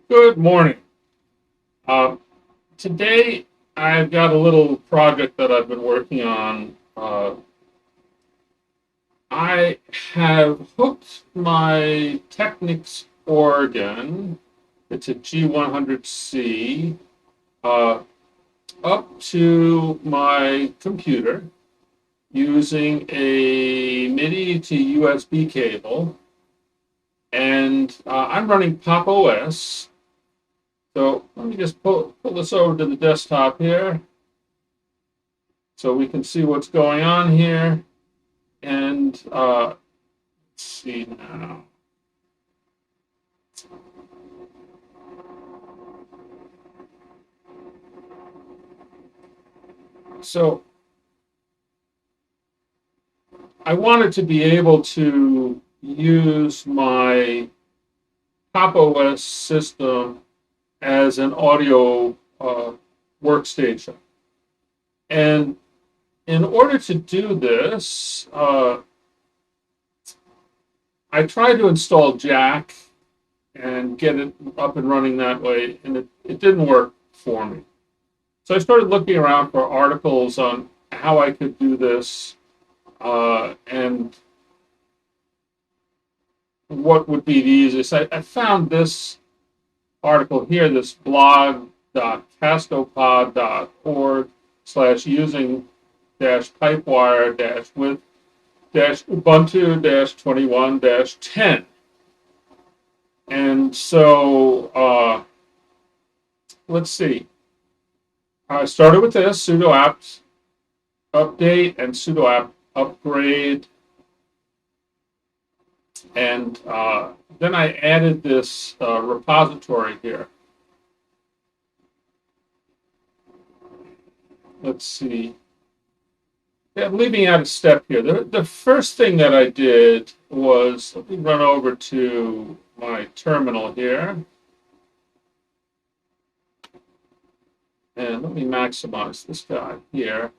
Good morning. Uh, Today I've got a little project that I've been working on. I have hooked my Technics organ, it's a G100C, uh, up to my computer using a MIDI to USB cable. And I'm running Pop OS. So let me just pull this over to the desktop here so we can see what's going on here. And let's see now. So I wanted to be able to use my Pop OS system as an audio workstation. And in order to do this, I tried to install Jack and get it up and running that way, and it didn't work for me. So I started looking around for articles on how I could do this and what would be the easiest. I found this article here, this blog.castopod.org/using pipewire with ubuntu-21-10. And so let's see. I started with this sudo apt update and sudo apt upgrade. And then I added this repository here. Let's see. I'm leaving out a step here. The first thing that I did was, let me run over to my terminal here. And let me maximize this guy here.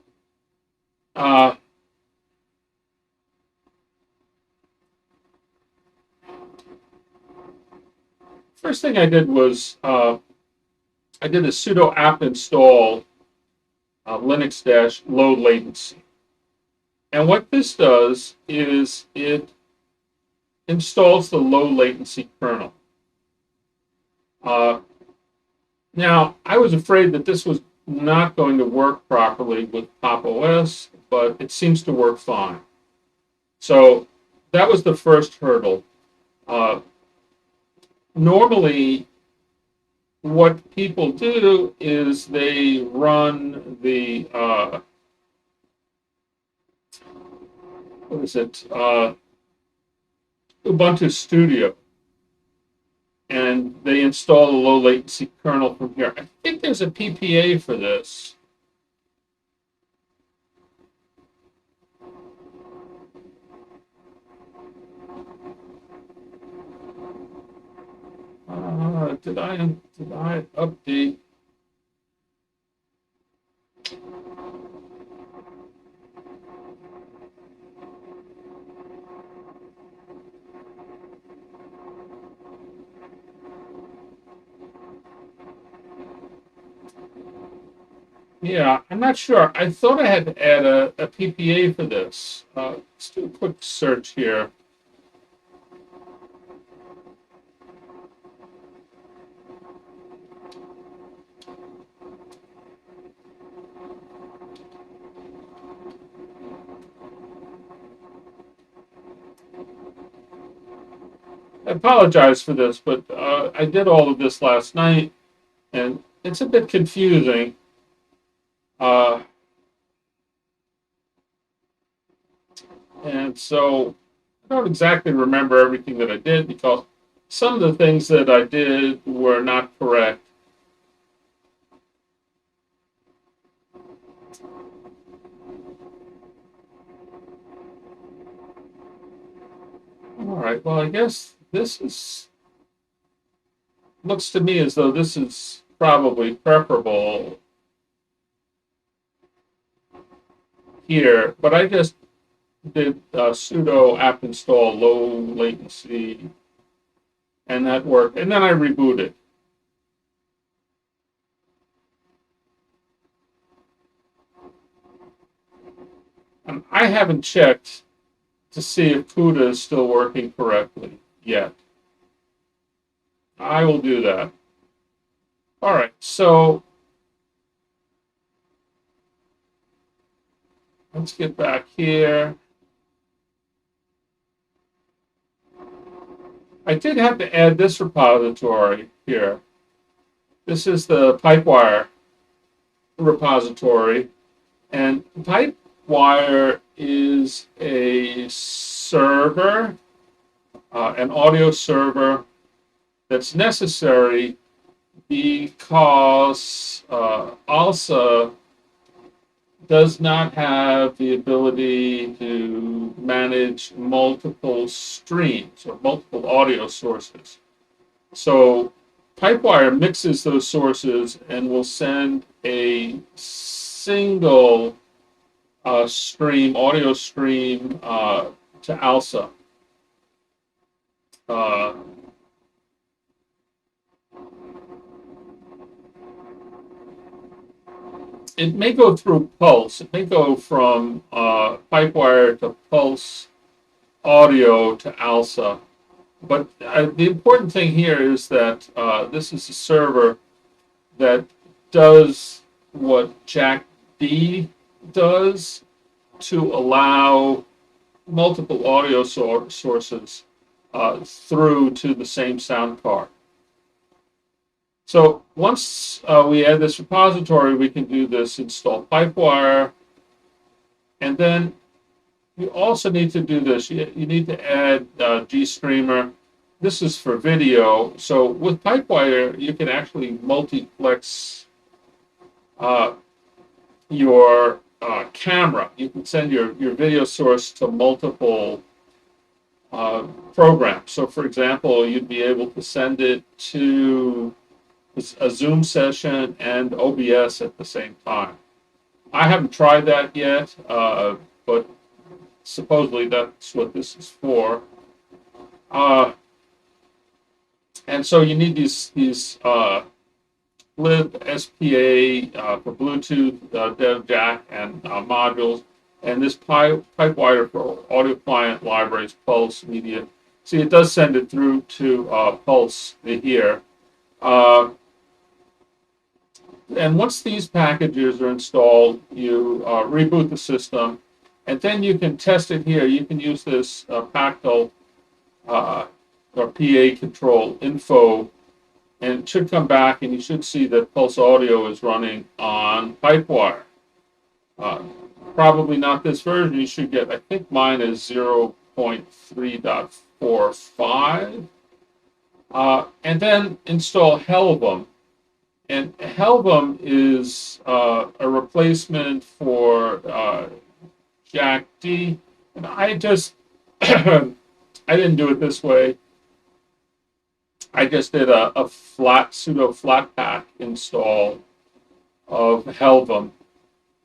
First thing I did was I did a sudo apt install Linux-low latency. And what this does is it installs the low latency kernel. Now, I was afraid that this was not going to work properly with Pop OS, but it seems to work fine. So that was the first hurdle. Normally, what people do is they run the Ubuntu Studio, and they install a low latency kernel from here. I think there's a PPA for this. Did I update? Yeah, I'm not sure. I thought I had to add a PPA for this. Let's do a quick search here. I apologize for this, but I did all of this last night, and it's a bit confusing. And so I don't exactly remember everything that I did because some of the things that I did were not correct. All right, well, I guess this looks to me as though this is probably preferable here, but I just did sudo apt install low latency, and that worked. And then I rebooted. And I haven't checked to see if CUDA is still working correctly yet. I will do that. All right, so let's get back here. I did have to add this repository here. This is the pipewire repository. And pipewire is a server, an audio server that's necessary because ALSA does not have the ability to manage multiple streams or multiple audio sources. So pipewire mixes those sources and will send a single stream, audio stream, to ALSA. It may go through Pulse. It may go from pipewire to Pulse audio to ALSA. But the important thing here is that this is a server that does what Jack D does to allow multiple audio sources through to the same sound card. So once we add this repository, we can do this install pipewire. And then you also need to do this. You need to add GStreamer. This is for video. So with pipewire, you can actually multiplex your camera. You can send your video source to multiple programs. So for example, you'd be able to send it to a Zoom session and OBS at the same time. I haven't tried that yet, but supposedly that's what this is for. And so you need these lib SPA for Bluetooth, dev jack, and modules, and this pipewire for audio client libraries, Pulse, media. See, it does send it through to Pulse here. And once these packages are installed, you reboot the system, and then you can test it here. You can use this Pactel or PA control info, and it should come back, and you should see that Pulse Audio is running on pipewire. Probably not this version. You should get, I think mine is 0.3.45. And then install helvum. And helvum is a replacement for Jack D. And I just, I didn't do it this way. I just did a sudo flat pack install of helvum.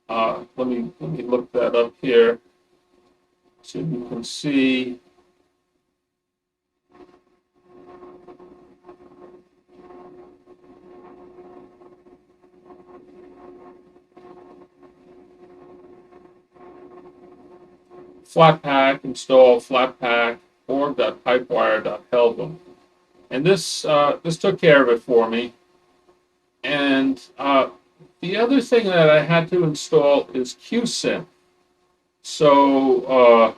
Let me look that up here so you can see. Flatpak install flatpak org.pipewire.helvum, and this took care of it for me. And the other thing that I had to install is qsynth. So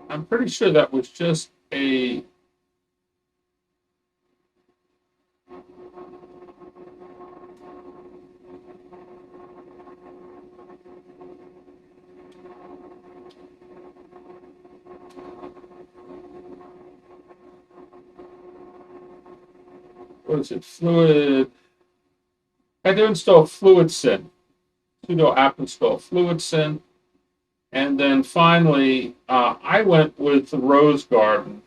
I'm pretty sure that was just a what is it? Fluid. I had to install fluidsynth. Sudo apt install fluidsynth. And then finally, I went with the Rose Garden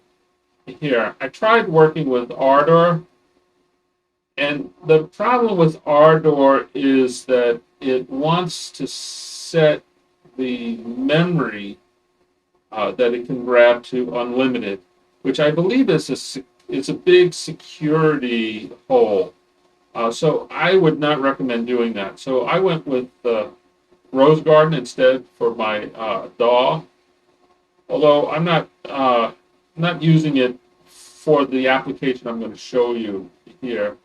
here. I tried working with Ardour. And the problem with Ardour is that it wants to set the memory that it can grab to unlimited, which I believe is it's a big security hole. So I would not recommend doing that. So I went with Rose Garden instead for my DAW. Although I'm not using it for the application I'm going to show you here.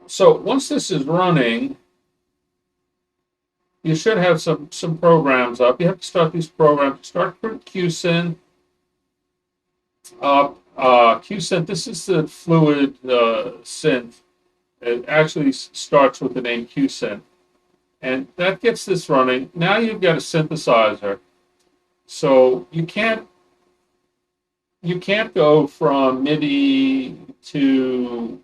So once this is running, you should have some programs up. You have to start these programs. Start QSynth up. QSynth, this is the fluid synth. It actually starts with the name QSynth. And that gets this running. Now you've got a synthesizer. So you can't go from MIDI to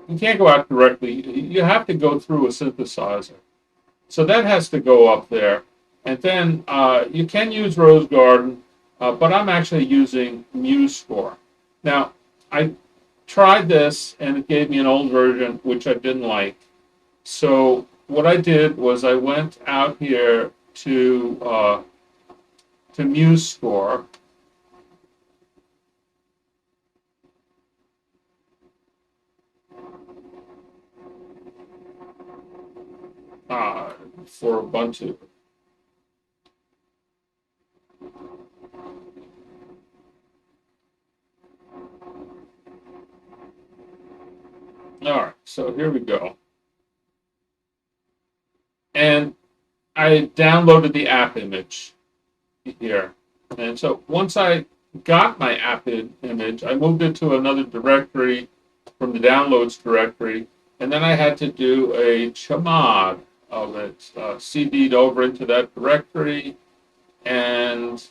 you can't go out directly. You have to go through a synthesizer. So that has to go up there. And then you can use Rose Garden, but I'm actually using musescore. Now, I tried this, and it gave me an old version, which I didn't like. So what I did was I went out here to musescore. For Ubuntu. All right, so here we go. And I downloaded the app image here. And so once I got my app image, I moved it to another directory from the downloads directory. And then I had to do a chmod of it, cd'd over into that directory, and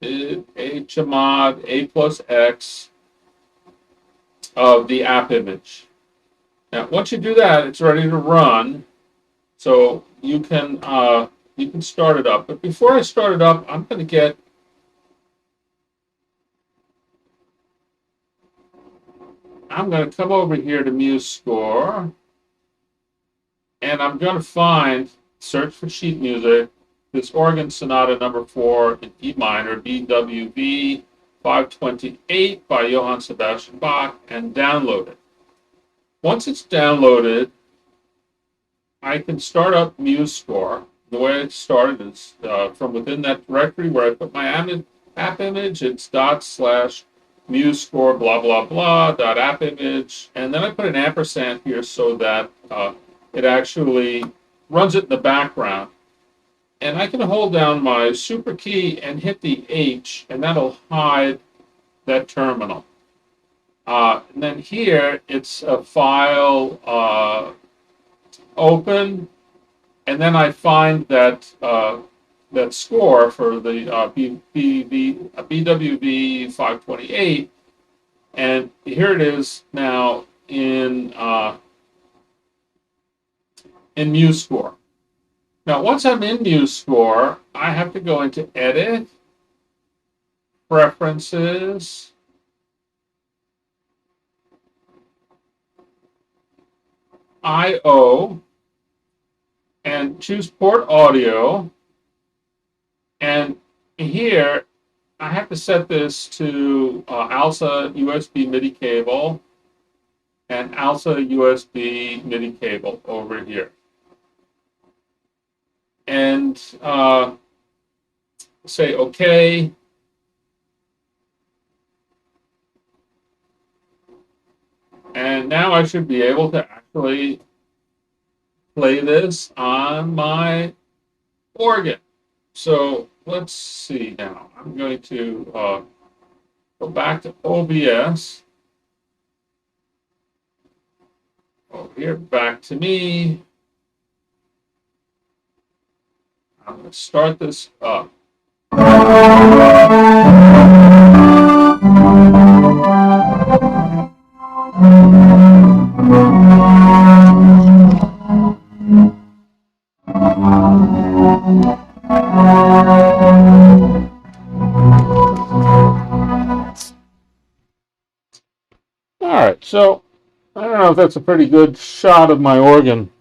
did a chmod a+x of the app image. Now, once you do that, it's ready to run. So you can start it up. But before I start it up, I'm going to come over here to musescore, and I'm going to search for sheet music, this organ sonata number 4 in E minor, BWV 528 by Johann Sebastian Bach, and download it. Once it's downloaded, I can start up musescore. The way it started is from within that directory where I put my app image, it's /musescore blah blah blah .app image, and then I put an ampersand here so that it actually runs it in the background. And I can hold down my super key and hit the H, and that'll hide that terminal. And then here, it's a file open, and then I find that score for the BWV 528, and here it is now in musescore. Now, once I'm in musescore, I have to go into Edit, Preferences, I/O, and choose Port Audio. And here, I have to set this to ALSA USB MIDI cable and ALSA USB MIDI cable over here. And say OK. And now I should be able to actually play this on my organ. So let's see now. I'm going to go back to OBS. Over here, back to me. I'm going to start this up. All right, so I don't know if that's a pretty good shot of my organ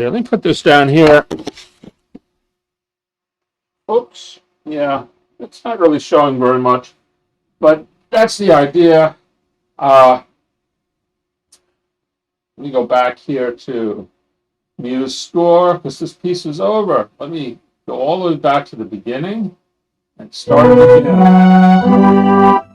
let me put this down here. Oops. Yeah, it's not really showing very much, but that's the idea. Let me go back here to musescore because this piece is over. Let me go all the way back to the beginning and start looking at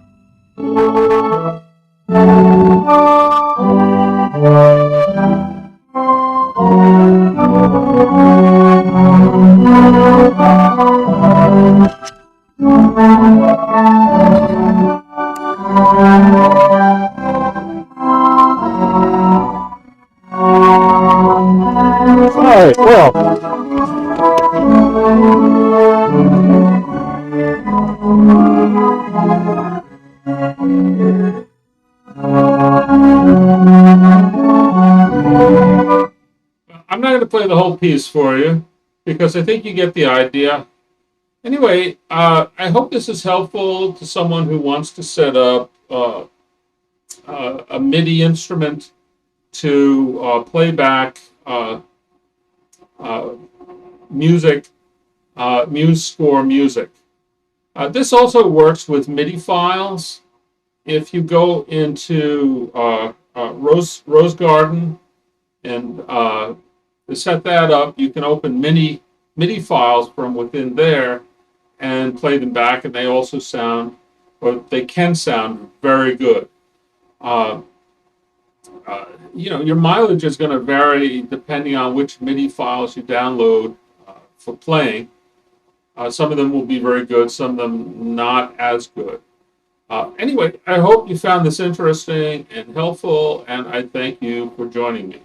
All right, well, I'm not going to play the whole piece for you because I think you get the idea. Anyway, I hope this is helpful to someone who wants to set up a MIDI instrument to play back music, musescore music. This also works with MIDI files. If you go into Rose Garden and to set that up, you can open MIDI files from within there and play them back, and they also sound, or they can sound very good. Your mileage is going to vary depending on which MIDI files you download for playing. Some of them will be very good, some of them not as good. Anyway, I hope you found this interesting and helpful, and I thank you for joining me.